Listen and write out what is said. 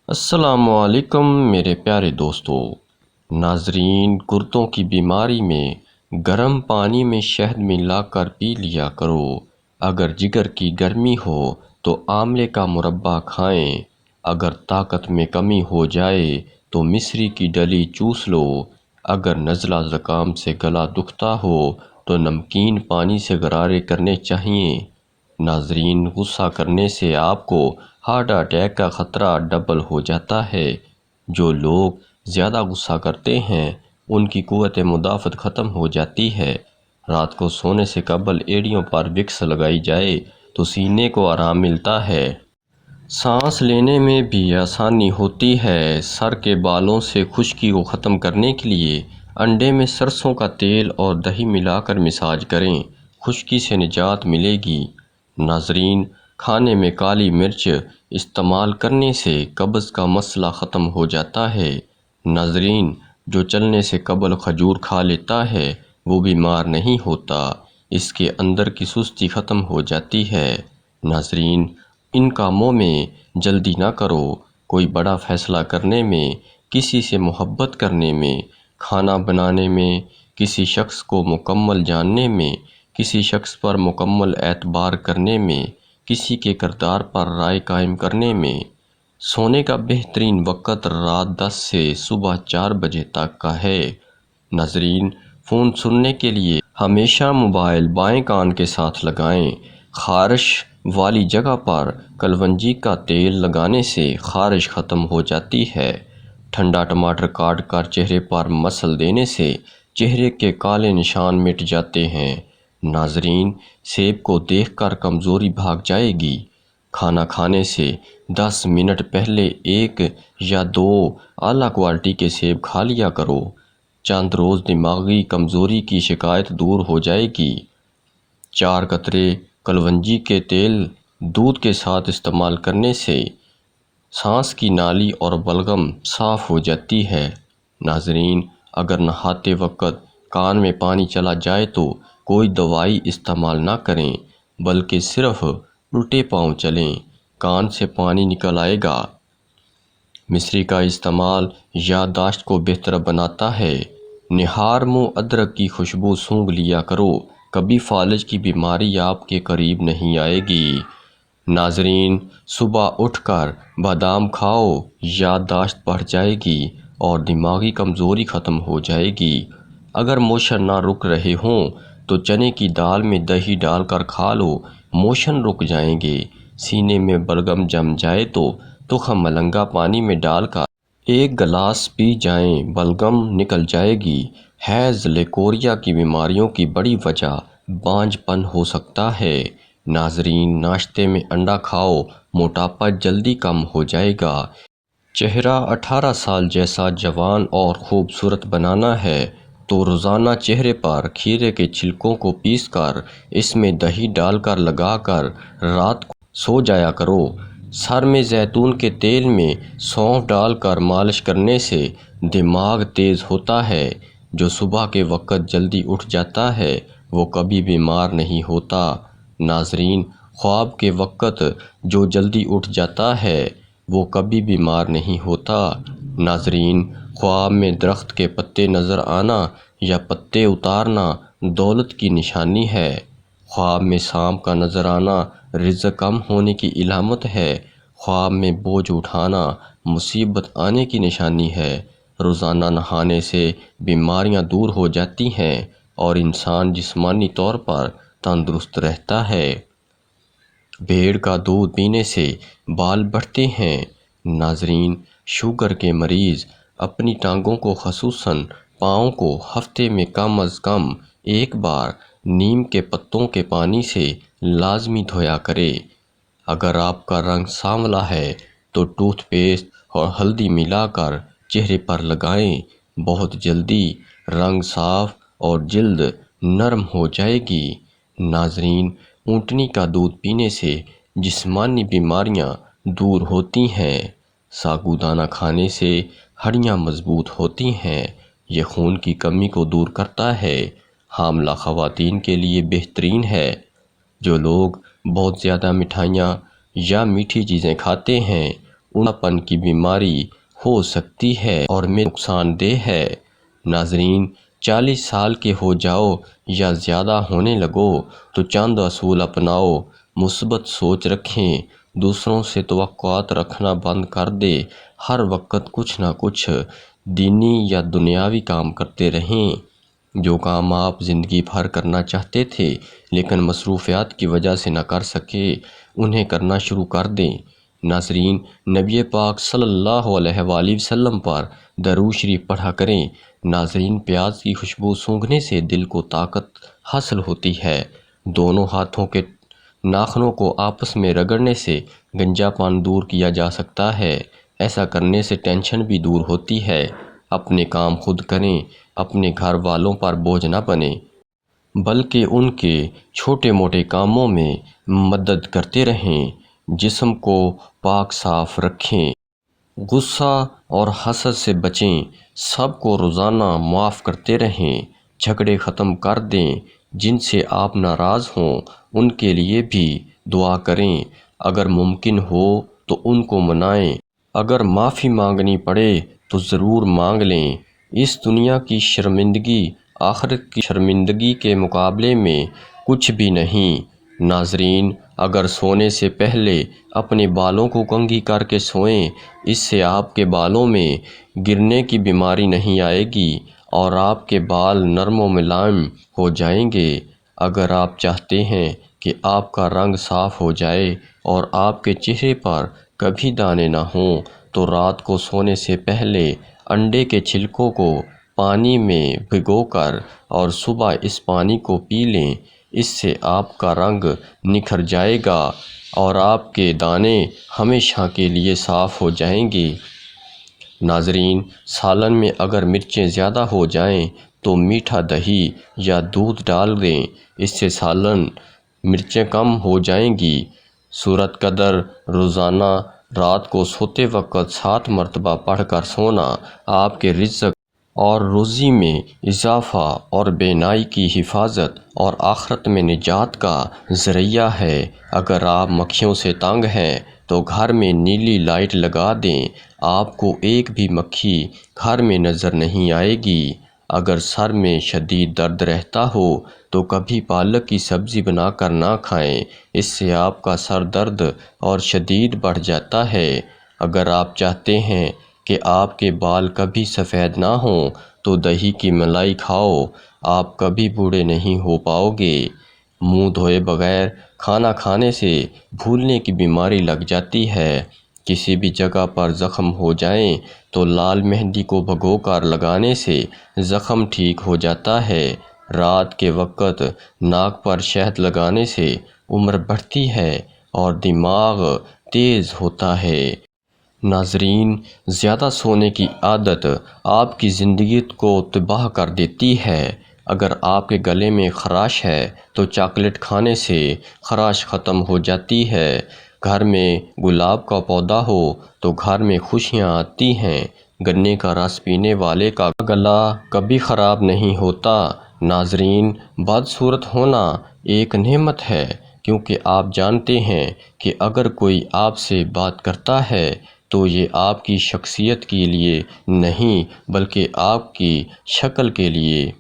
السلام علیکم میرے پیارے دوستو ناظرین، گردوں کی بیماری میں گرم پانی میں شہد ملا کر پی لیا کرو۔ اگر جگر کی گرمی ہو تو آملے کا مربع کھائیں۔ اگر طاقت میں کمی ہو جائے تو مصری کی ڈلی چوس لو۔ اگر نزلہ زکام سے گلا دکھتا ہو تو نمکین پانی سے غرارے کرنے چاہیے۔ ناظرین، غصہ کرنے سے آپ کو ہارٹ اٹیک کا خطرہ ڈبل ہو جاتا ہے۔ جو لوگ زیادہ غصہ کرتے ہیں ان کی قوت مدافعت ختم ہو جاتی ہے۔ رات کو سونے سے قبل ایڑیوں پر وکس لگائی جائے تو سینے کو آرام ملتا ہے۔ سانس لینے میں بھی آسانی ہوتی ہے۔ سر کے بالوں سے خشکی کو ختم کرنے کے لیے انڈے میں سرسوں کا تیل اور دہی ملا کر مساج کریں، خشکی سے نجات ملے گی۔ ناظرین، کھانے میں کالی مرچ استعمال کرنے سے قبض کا مسئلہ ختم ہو جاتا ہے۔ ناظرین، جو چلنے سے قبل کھجور کھا لیتا ہے وہ بیمار نہیں ہوتا، اس کے اندر کی سستی ختم ہو جاتی ہے۔ ناظرین، ان کاموں میں جلدی نہ کرو۔ کوئی بڑا فیصلہ کرنے میں، کسی سے محبت کرنے میں، کھانا بنانے میں، کسی شخص کو مکمل جاننے میں، کسی شخص پر مکمل اعتبار کرنے میں، کسی کے کردار پر رائے قائم کرنے میں، سونے کا بہترین وقت رات 10 سے صبح 4 بجے تک کا ہے۔ ناظرین، فون سننے کے لیے ہمیشہ موبائل بائیں کان کے ساتھ لگائیں۔ خارش والی جگہ پر کلونجی کا تیل لگانے سے خارش ختم ہو جاتی ہے۔ ٹھنڈا ٹماٹر کاٹ کر چہرے پر مسل دینے سے چہرے کے کالے نشان مٹ جاتے ہیں۔ ناظرین، سیب کو دیکھ کر کمزوری بھاگ جائے گی۔ کھانا کھانے سے 10 منٹ پہلے 1 یا 2 اعلیٰ کوالٹی کے سیب کھا لیا کرو۔ چند روز دماغی کمزوری کی شکایت دور ہو جائے گی۔ 4 قطرے کلونجی کے تیل دودھ کے ساتھ استعمال کرنے سے سانس کی نالی اور بلغم صاف ہو جاتی ہے۔ ناظرین، اگر نہاتے وقت کان میں پانی چلا جائے تو کوئی دوائی استعمال نہ کریں، بلکہ صرف الٹے پاؤں چلیں، کان سے پانی نکل آئے گا۔ مصری کا استعمال یادداشت کو بہتر بناتا ہے۔ نہار منہ ادرک کی خوشبو سونگھ لیا کرو، کبھی فالج کی بیماری آپ کے قریب نہیں آئے گی۔ ناظرین، صبح اٹھ کر بادام کھاؤ، یادداشت بڑھ جائے گی اور دماغی کمزوری ختم ہو جائے گی۔ اگر موشن نہ رک رہے ہوں تو چنے کی دال میں دہی ڈال کر کھا لو، موشن رک جائیں گے۔ سینے میں بلغم جم جائے تو تخم ملنگا پانی میں ڈال کر 1 گلاس پی جائیں، بلغم نکل جائے گی۔ حیض لیکوریا کی بیماریوں کی بڑی وجہ بانجھ پن ہو سکتا ہے۔ ناظرین، ناشتے میں انڈا کھاؤ، موٹاپا جلدی کم ہو جائے گا۔ چہرہ 18 سال جیسا جوان اور خوبصورت بنانا ہے تو روزانہ چہرے پر کھیرے کے چھلکوں کو پیس کر اس میں دہی ڈال کر لگا کر رات کو سو جایا کرو۔ سر میں زیتون کے تیل میں سونف ڈال کر مالش کرنے سے دماغ تیز ہوتا ہے۔ جو صبح کے وقت جلدی اٹھ جاتا ہے وہ کبھی بیمار نہیں ہوتا۔ ناظرین، خواب کے وقت جو جلدی اٹھ جاتا ہے وہ کبھی بیمار نہیں ہوتا۔ ناظرین، خواب میں درخت کے پتے نظر آنا یا پتے اتارنا دولت کی نشانی ہے۔ خواب میں سانپ کا نظر آنا رزق کم ہونے کی علامت ہے۔ خواب میں بوجھ اٹھانا مصیبت آنے کی نشانی ہے۔ روزانہ نہانے سے بیماریاں دور ہو جاتی ہیں اور انسان جسمانی طور پر تندرست رہتا ہے۔ بھیڑ کا دودھ پینے سے بال بڑھتے ہیں۔ ناظرین، شوگر کے مریض اپنی ٹانگوں کو خصوصاً پاؤں کو ہفتے میں کم از کم 1 بار نیم کے پتوں کے پانی سے لازمی دھویا کرے۔ اگر آپ کا رنگ سانولا ہے تو ٹوتھ پیسٹ اور ہلدی ملا کر چہرے پر لگائیں، بہت جلدی رنگ صاف اور جلد نرم ہو جائے گی۔ ناظرین، اونٹنی کا دودھ پینے سے جسمانی بیماریاں دور ہوتی ہیں۔ ساگودانہ کھانے سے ہڈیاں مضبوط ہوتی ہیں۔ یہ خون کی کمی کو دور کرتا ہے۔ حاملہ خواتین کے لیے بہترین ہے۔ جو لوگ بہت زیادہ مٹھائیاں یا میٹھی چیزیں کھاتے ہیں پن کی بیماری ہو سکتی ہے اور میں نقصان دہ ہے۔ ناظرین، 40 سال کے ہو جاؤ یا زیادہ ہونے لگو تو چند اصول اپناؤ۔ مثبت سوچ رکھیں، دوسروں سے توقعات رکھنا بند کر دیں، ہر وقت کچھ نہ کچھ دینی یا دنیاوی کام کرتے رہیں۔ جو کام آپ زندگی بھر کرنا چاہتے تھے لیکن مصروفیات کی وجہ سے نہ کر سکے، انہیں کرنا شروع کر دیں۔ ناظرین، نبی پاک صلی اللہ علیہ وآلہ وسلم پر درود شریف پڑھا کریں۔ ناظرین، پیاز کی خوشبو سونگھنے سے دل کو طاقت حاصل ہوتی ہے۔ دونوں ہاتھوں کے ناخنوں کو آپس میں رگڑنے سے گنجا پن دور کیا جا سکتا ہے۔ ایسا کرنے سے ٹینشن بھی دور ہوتی ہے۔ اپنے کام خود کریں، اپنے گھر والوں پر بوجھ نہ بنیں، بلکہ ان کے چھوٹے موٹے کاموں میں مدد کرتے رہیں۔ جسم کو پاک صاف رکھیں، غصہ اور حسد سے بچیں، سب کو روزانہ معاف کرتے رہیں، جھگڑے ختم کر دیں۔ جن سے آپ ناراض ہوں ان کے لیے بھی دعا کریں، اگر ممکن ہو تو ان کو منائیں۔ اگر معافی مانگنی پڑے تو ضرور مانگ لیں۔ اس دنیا کی شرمندگی آخرت کی شرمندگی کے مقابلے میں کچھ بھی نہیں۔ ناظرین، اگر سونے سے پہلے اپنے بالوں کو کنگھی کر کے سوئیں، اس سے آپ کے بالوں میں گرنے کی بیماری نہیں آئے گی اور آپ کے بال نرم و ملائم ہو جائیں گے۔ اگر آپ چاہتے ہیں کہ آپ کا رنگ صاف ہو جائے اور آپ کے چہرے پر کبھی دانے نہ ہوں تو رات کو سونے سے پہلے انڈے کے چھلکوں کو پانی میں بھگو کر اور صبح اس پانی کو پی لیں۔ اس سے آپ کا رنگ نکھر جائے گا اور آپ کے دانے ہمیشہ کے لیے صاف ہو جائیں گے۔ ناظرین، سالن میں اگر مرچیں زیادہ ہو جائیں تو میٹھا دہی یا دودھ ڈال دیں، اس سے سالن مرچیں کم ہو جائیں گی۔ سورۃ قدر روزانہ رات کو سوتے وقت 7 مرتبہ پڑھ کر سونا آپ کے رزق اور روزی میں اضافہ اور بینائی کی حفاظت اور آخرت میں نجات کا ذریعہ ہے۔ اگر آپ مکھیوں سے تنگ ہیں تو گھر میں نیلی لائٹ لگا دیں، آپ کو ایک بھی مکھی گھر میں نظر نہیں آئے گی۔ اگر سر میں شدید درد رہتا ہو تو کبھی پالک کی سبزی بنا کر نہ کھائیں، اس سے آپ کا سر درد اور شدید بڑھ جاتا ہے۔ اگر آپ چاہتے ہیں کہ آپ کے بال کبھی سفید نہ ہوں تو دہی کی ملائی کھاؤ، آپ کبھی بوڑھے نہیں ہو پاؤ گے۔ منہ دھوئے بغیر کھانا کھانے سے بھولنے کی بیماری لگ جاتی ہے۔ کسی بھی جگہ پر زخم ہو جائیں تو لال مہندی کو بھگو کر لگانے سے زخم ٹھیک ہو جاتا ہے۔ رات کے وقت ناک پر شہد لگانے سے عمر بڑھتی ہے اور دماغ تیز ہوتا ہے۔ ناظرین، زیادہ سونے کی عادت آپ کی زندگی کو تباہ کر دیتی ہے۔ اگر آپ کے گلے میں خراش ہے تو چاکلیٹ کھانے سے خراش ختم ہو جاتی ہے۔ گھر میں گلاب کا پودا ہو تو گھر میں خوشیاں آتی ہیں۔ گنے کا رس پینے والے کا گلا کبھی خراب نہیں ہوتا۔ ناظرین، بدصورت ہونا ایک نعمت ہے، کیونکہ آپ جانتے ہیں کہ اگر کوئی آپ سے بات کرتا ہے تو یہ آپ کی شخصیت کے لیے نہیں بلکہ آپ کی شکل کے لیے